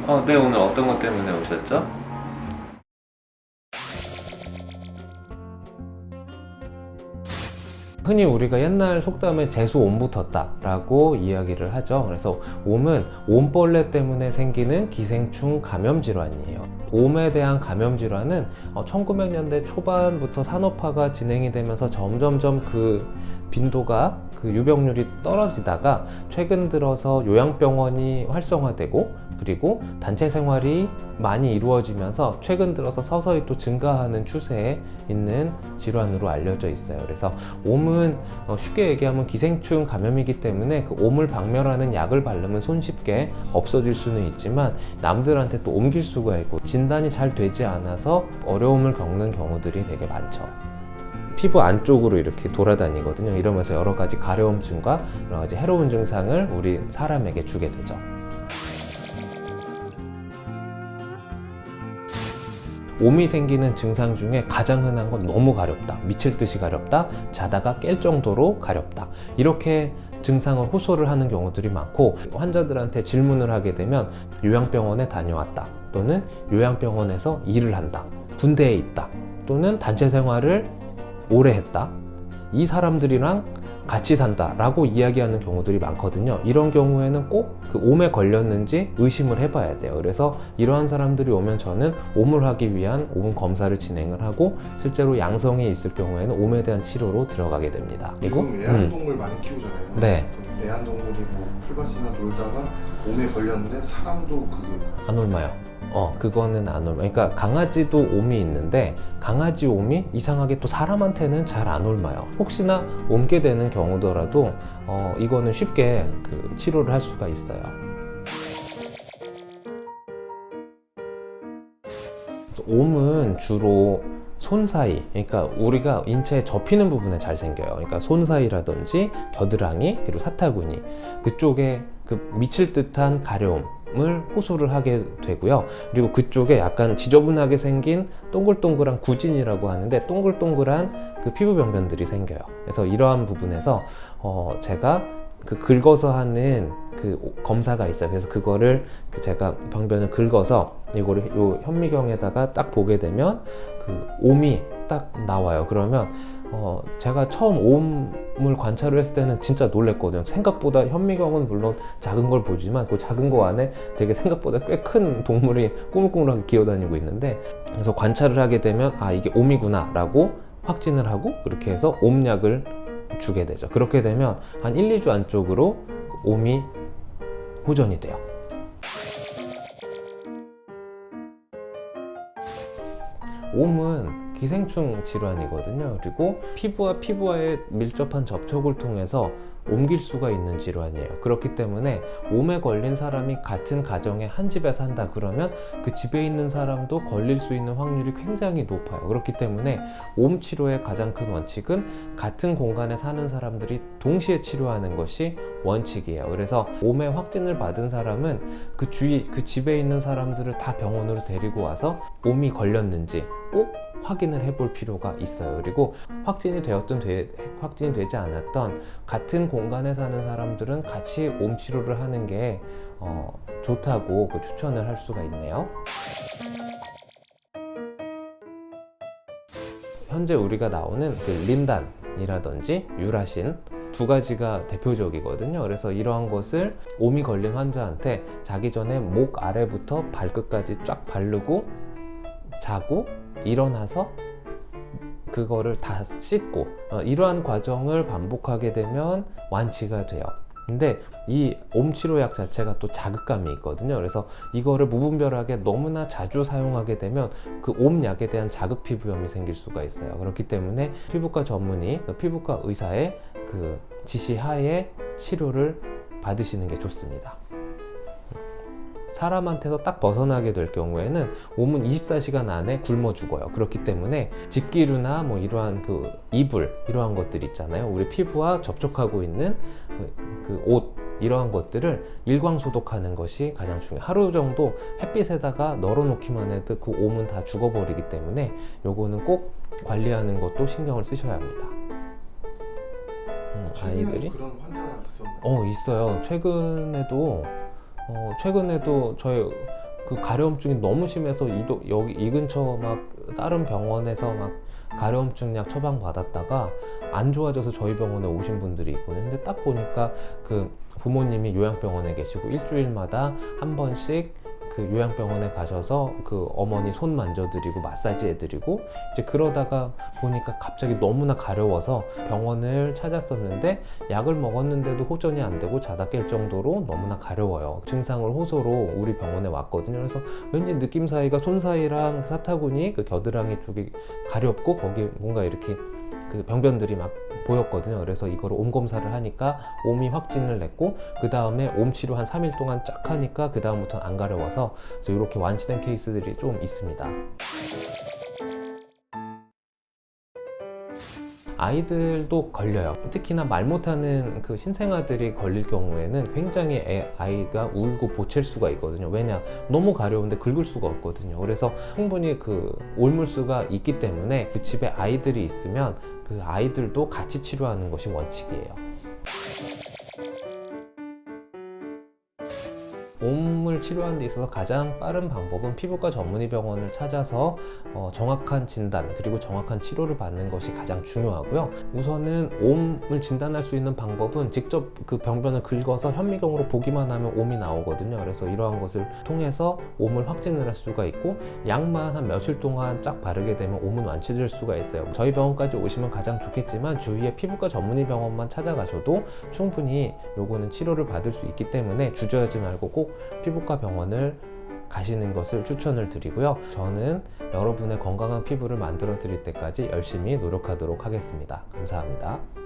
네, 오늘 어떤 것 때문에 오셨죠? 흔히 우리가 옛날 속담에 재수 옴 붙었다 라고 이야기를 하죠. 그래서 옴은 옴벌레 때문에 생기는 기생충 감염 질환이에요. 옴에 대한 감염 질환은 1900년대 초반부터 산업화가 진행이 되면서 점점점 그 빈도가 그 유병률이 떨어지다가 최근 들어서 요양병원이 활성화되고 그리고 단체 생활이 많이 이루어지면서 최근 들어서 서서히 또 증가하는 추세에 있는 질환으로 알려져 있어요. 그래서 옴은 쉽게 얘기하면 기생충 감염이기 때문에 그 옴을 박멸하는 약을 바르면 손쉽게 없어질 수는 있지만 남들한테 또 옮길 수가 있고 진단이 잘 되지 않아서 어려움을 겪는 경우들이 되게 많죠. 피부 안쪽으로 이렇게 돌아다니거든요. 이러면서 여러 가지 가려움증과 여러 가지 해로운 증상을 우리 사람에게 주게 되죠. 옴이 생기는 증상 중에 가장 흔한 건 너무 가렵다, 미칠 듯이 가렵다, 자다가 깰 정도로 가렵다, 이렇게 증상을 호소를 하는 경우들이 많고, 환자들한테 질문을 하게 되면 요양병원에 다녀왔다, 또는 요양병원에서 일을 한다, 군대에 있다, 또는 단체 생활을 오래 했다, 이 사람들이랑 같이 산다 라고 이야기하는 경우들이 많거든요. 이런 경우에는 꼭 그 옴에 걸렸는지 의심을 해봐야 돼요. 그래서 이러한 사람들이 오면 저는 옴을 하기 위한 옴 검사를 진행을 하고 실제로 양성이 있을 경우에는 옴에 대한 치료로 들어가게 됩니다. 지금 애완동물 많이 키우잖아요. 네. 애완동물이 뭐 풀밭이나 놀다가 옴에 걸렸는데 사람도 그게 안 옮아요. 그거는 안 옮아요. 그러니까 강아지도 옴이 있는데 강아지 옴이 이상하게 또 사람한테는 잘 안 옮아요. 혹시나 옮게 되는 경우더라도 이거는 쉽게 그 치료를 할 수가 있어요. 그래서 옴은 주로 손 사이, 그러니까 우리가 인체에 접히는 부분에 잘 생겨요. 그러니까 손 사이라든지 겨드랑이 그리고 사타구니 그쪽에 그 미칠 듯한 가려움을 호소를 하게 되고요. 그리고 그쪽에 약간 지저분하게 생긴 동글동글한 구진이라고 하는데 동글동글한 그 피부 병변들이 생겨요. 그래서 이러한 부분에서 제가 그 긁어서 하는 그 검사가 있어요. 그래서 그거를 제가 병변을 긁어서 이거를 요 현미경에다가 딱 보게 되면 그 옴이 딱 나와요. 그러면 제가 처음 옴을 관찰을 했을 때는 진짜 놀랬거든요. 생각보다 현미경은 물론 작은 걸 보지만 그 작은 거 안에 되게 생각보다 꽤 큰 동물이 꾸물꾸물하게 기어다니고 있는데, 그래서 관찰을 하게 되면 아, 이게 옴이구나 라고 확진을 하고 그렇게 해서 옴약을 주게 되죠. 그렇게 되면 한 1, 2주 안쪽으로 옴이 호전이 돼요. 옴은 기생충 질환이거든요. 그리고 피부와 피부와의 밀접한 접촉을 통해서 옮길 수가 있는 질환이에요. 그렇기 때문에 옴에 걸린 사람이 같은 가정에 한 집에 산다 그러면 그 집에 있는 사람도 걸릴 수 있는 확률이 굉장히 높아요. 그렇기 때문에 옴 치료의 가장 큰 원칙은 같은 공간에 사는 사람들이 동시에 치료하는 것이 원칙이에요. 그래서 옴에 확진을 받은 사람은 그 주위, 그 집에 있는 사람들을 다 병원으로 데리고 와서 옴이 걸렸는지 꼭 확인을 해볼 필요가 있어요. 그리고 확진이 되었든 확진이 되지 않았던 같은 공간에 사는 사람들은 같이 옴 치료를 하는 게 좋다고 추천을 할 수가 있네요. 현재 우리가 나오는 그 린단이라든지 유라신 두 가지가 대표적이거든요. 그래서 이러한 것을 옴이 걸린 환자한테 자기 전에 목 아래부터 발끝까지 쫙 바르고 자고 일어나서 그거를 다 씻고 이러한 과정을 반복하게 되면 완치가 돼요. 근데 이 옴치료약 자체가 또 자극감이 있거든요. 그래서 이거를 무분별하게 너무나 자주 사용하게 되면 그 옴약에 대한 자극 피부염이 생길 수가 있어요. 그렇기 때문에 피부과 전문의, 피부과 의사의 그 지시하에 치료를 받으시는 게 좋습니다. 사람한테서 딱 벗어나게 될 경우에는 옴은 24시간 안에 굶어 죽어요. 그렇기 때문에 집기류나 뭐 이러한 그 이불 이러한 것들 있잖아요. 우리 피부와 접촉하고 있는 그 옷 이러한 것들을 일광 소독하는 것이 가장 중요해요. 하루 정도 햇빛에다가 널어놓기만 해도 그 옴은 다 죽어버리기 때문에 요거는 꼭 관리하는 것도 신경을 쓰셔야 합니다. 아이들이 그런 환자가 있었나요? 있어요. 최근에도 저희 그 가려움증이 너무 심해서 여기 이 근처 막 다른 병원에서 막 가려움증 약 처방 받았다가 안 좋아져서 저희 병원에 오신 분들이 있거든요. 근데 딱 보니까 그 부모님이 요양병원에 계시고 일주일마다 한 번씩 그 요양병원에 가셔서 그 어머니 손 만져드리고 마사지 해드리고 이제 그러다가 보니까 갑자기 너무나 가려워서 병원을 찾았었는데 약을 먹었는데도 호전이 안 되고 자다 깰 정도로 너무나 가려워요. 증상을 호소로 우리 병원에 왔거든요. 그래서 왠지 느낌 사이가 손 사이랑 사타구니 그 겨드랑이 쪽이 가렵고 거기 뭔가 이렇게 그 병변들이 막 보였거든요. 그래서 이거를 옴 검사를 하니까 옴이 확진을 냈고 그 다음에 옴 치료 한 3일 동안 쫙 하니까 그 다음부터는 안 가려워서 그래서 이렇게 완치된 케이스들이 좀 있습니다. 아이들도 걸려요. 특히나 말 못하는 그 신생아들이 걸릴 경우에는 굉장히 아이가 울고 보챌 수가 있거든요. 왜냐? 너무 가려운데 긁을 수가 없거든요. 그래서 충분히 그 옮을 수가 있기 때문에 그 집에 아이들이 있으면 그 아이들도 같이 치료하는 것이 원칙이에요. 옴을 치료하는 데 있어서 가장 빠른 방법은 피부과 전문의 병원을 찾아서 정확한 진단 그리고 정확한 치료를 받는 것이 가장 중요하고요. 우선은 옴을 진단할 수 있는 방법은 직접 그 병변을 긁어서 현미경으로 보기만 하면 옴이 나오거든요. 그래서 이러한 것을 통해서 옴을 확진을 할 수가 있고 약만 한 며칠 동안 쫙 바르게 되면 옴은 완치될 수가 있어요. 저희 병원까지 오시면 가장 좋겠지만 주위에 피부과 전문의 병원만 찾아가셔도 충분히 요거는 치료를 받을 수 있기 때문에 주저하지 말고 꼭 피부과 병원을 가시는 것을 추천을 드리고요. 저는 여러분의 건강한 피부를 만들어 드릴 때까지 열심히 노력하도록 하겠습니다. 감사합니다.